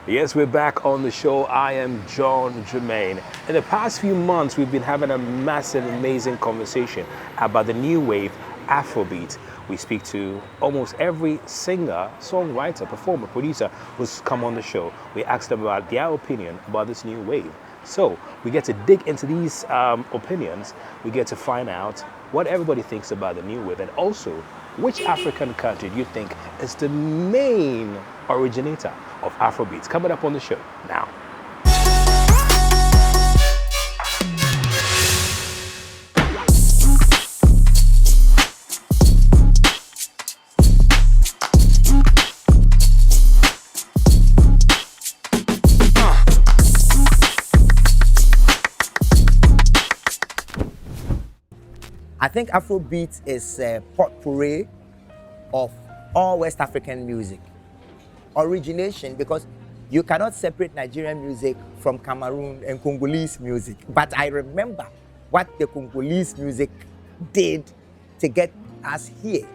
Yes, we're back on the show. I am John Jermaine. In the past few months, we've been having a massive, amazing conversation about the new wave Afrobeat. We speak to almost every singer, songwriter, performer, producer who's come on the show. We ask them about their opinion about this new wave. So we get to dig into these opinions. We get to find out what everybody thinks about the new wave, and also which African country do you think is the main originator of Afrobeats? Coming up on the show now. I think Afrobeat is a potpourri of all West African music. Origination, because you cannot separate Nigerian music from Cameroon and Congolese music. But I remember what the Congolese music did to get us here.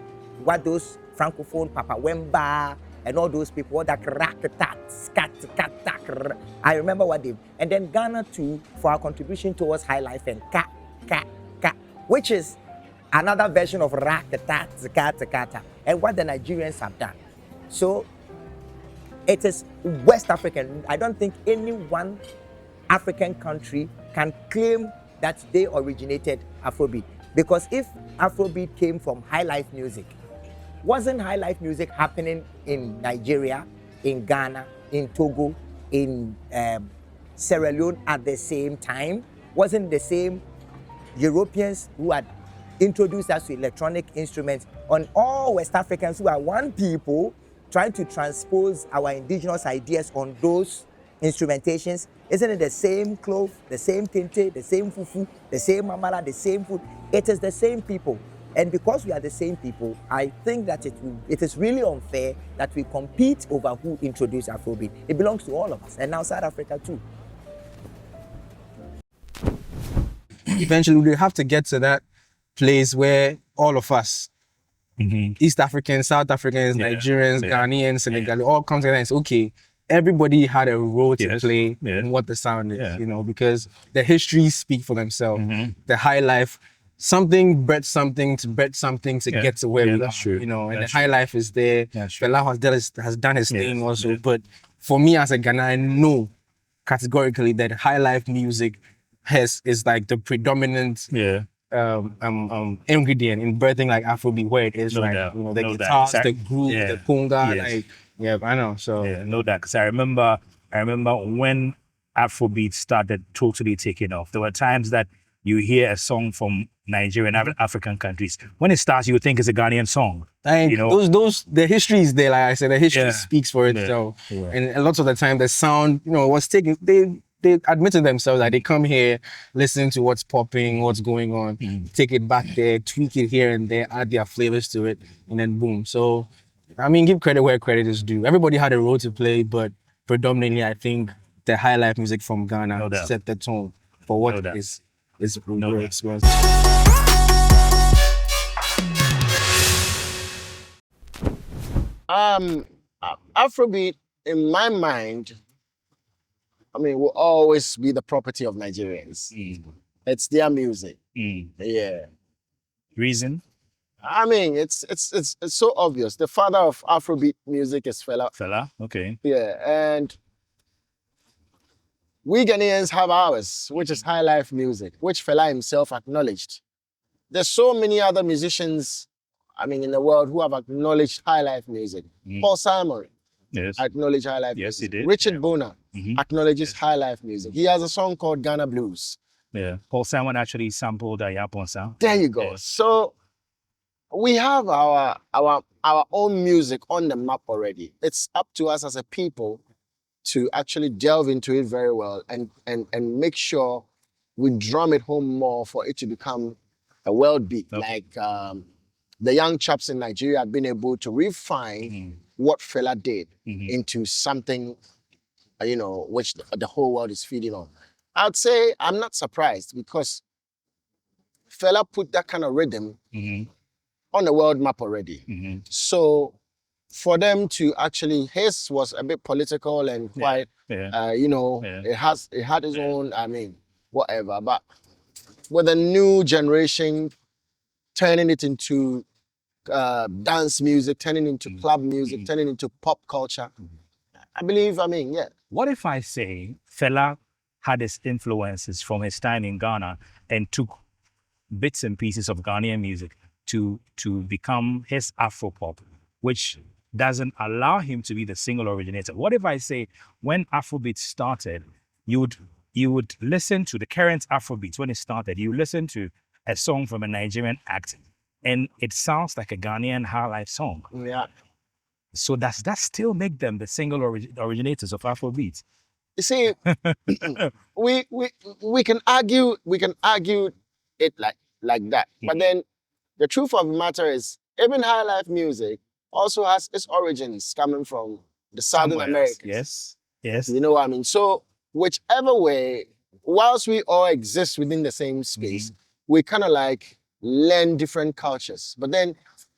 What those Francophone Papa Wemba and all those people, that rat-tat, scat-cat-tat. I remember what they, and then Ghana too, for our contribution towards high life and ka, which is another version of rat-tat, scat-cat, and what the Nigerians have done. So it is West African. I don't think any one African country can claim that they originated Afrobeat. Because if Afrobeat came from high life music, wasn't high life music happening in Nigeria, in Ghana, in Togo, in Sierra Leone at the same time? Wasn't the same Europeans who had introduced us to electronic instruments on all West Africans who are one people trying to transpose our indigenous ideas on those instrumentations? Isn't it the same clove, the same kente, the same fufu, the same mamala, the same food? It is the same people. And because we are the same people, I think that it is really unfair that we compete over who introduced Afrobeat. It belongs to all of us, and now South Africa too. Eventually, we have to get to that place where all of us, East Africans, South Africans, Nigerians, Ghanaians, Senegalese, all come together and say, okay, everybody had a role to play in what the sound is, you know, because the histories speak for themselves. The high life, something bred something to get to where we are, true. you know, and That's the high true. life is there. Fela has done his thing also, but for me as a Ghanaian, I know categorically that high life music is like the predominant ingredient in birthing like Afrobeat, where it is No like doubt. you know the No doubt. guitars, Sorry. the groove, the conga, I know. So No doubt. Because I remember when Afrobeat started totally taking off. There were times that you hear a song from Nigeria and African countries. When it starts, you would think it's a Ghanaian song. like You know? those the history is there. Like I said, the history speaks for itself. And a lot of the time, the sound, you know, was taken. They admitted themselves that they come here, listen to what's popping, what's going on, take it back there, tweak it here and there, add their flavors to it, and then boom. So, I mean, give credit where credit is due. Everybody had a role to play, but predominantly, I think the high life music from Ghana set the tone for what is experienced. Afrobeat, in my mind, I mean, will always be the property of Nigerians. It's their music. Yeah. Reason? I mean, it's so obvious. The father of Afrobeat music is Fela. Fela? Okay. Yeah, and we Ghanaians have ours, which is high life music, which Fela himself acknowledged. There's so many other musicians, I mean, in the world who have acknowledged high life music. Paul Simon acknowledged high life music. He did. Richard Bona acknowledges high life music. He has a song called Ghana Blues. Yeah. Paul Simon actually sampled a Yapon sound. There you go. So we have our own music on the map already. It's up to us as a people to actually delve into it very well and make sure we drum it home more for it to become a world beat. Like the young chaps in Nigeria have been able to refine what Fela did into something, you know, which the whole world is feeding on. I'd say I'm not surprised because Fela put that kind of rhythm on the world map already. So for them to actually, his was a bit political and quite, you know, it had its own, I mean, whatever. But with a new generation turning it into dance music, turning into club music, turning into pop culture, I believe, I mean, yeah. What if I say Fela had his influences from his time in Ghana and took bits and pieces of Ghanaian music to become his Afropop, which doesn't allow him to be the single originator? What if I say when Afrobeat started, you would listen to the current Afrobeat when it started, you listen to a song from a Nigerian act, and it sounds like a Ghanaian high life song. Yeah. So does that still make them the single originators of Afrobeat? You see, we can argue it like that. But then the truth of the matter is, even high life music also has its origins coming from the Southern America. Yes, yes. You know what I mean? So whichever way, whilst we all exist within the same space, we kind of like learn different cultures. But then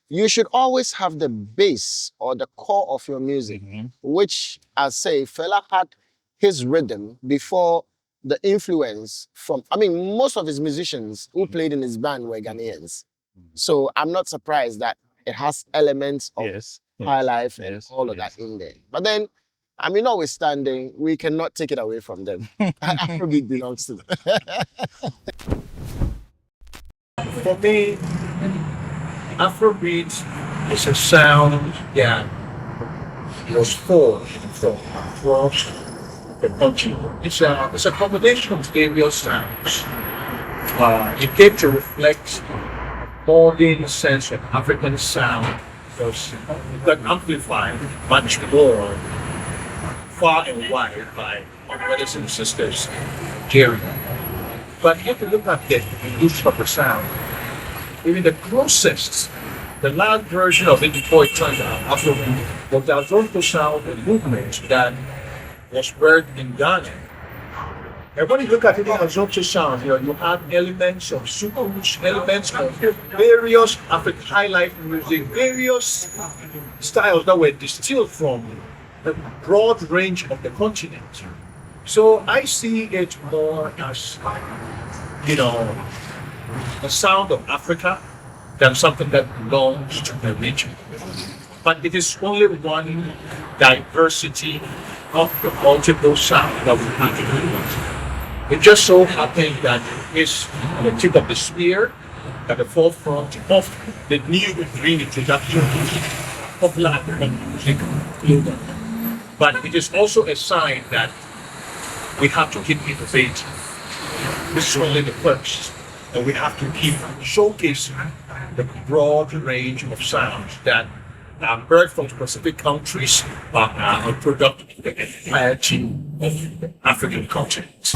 you should always have the base or the core of your music, which, I say, Fela had his rhythm before the influence from, I mean, most of his musicians who played in his band were Ghanaians. So I'm not surprised that it has elements of high life and all of that in there. But then, I mean, notwithstanding, we cannot take it away from them. Afrobeat belongs to them. For me, Afrobeat is a sound that was forged from across the country. It's a combination of various sounds. It came to reflect more than a sense of African sound, because it got amplified much more far and wide by our brothers and sisters here. But if you look at the evolution of the sound, even the closest, the last version of it before it turned out Afrobeat was the Azonto sound and movement that was birthed in Ghana. And when you look at it in Azonto sound, you have elements of superhooks, elements of various African high life music, various styles that were distilled from the broad range of the continent. So I see it more as, you know, the sound of Africa than something that belongs to the region. But it is only one diversity of the multiple sounds that we have. It just so happened that it's on the tip of the spear, at the forefront of the new reintroduction of popular African music globally. But it is also a sign that we have to keep innovating. This is only the first. And we have to keep showcasing the broad range of sounds that are birthed from specific countries but are productive of the entirety of the African continent.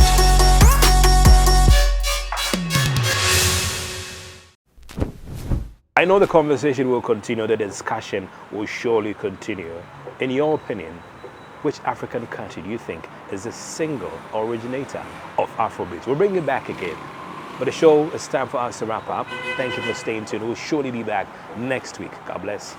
I know the conversation will continue, the discussion will surely continue. In your opinion, which African country do you think is the single originator of Afrobeat? We'll bring it back again. But the show, it's time for us to wrap up. Thank you for staying tuned. We'll surely be back next week. God bless.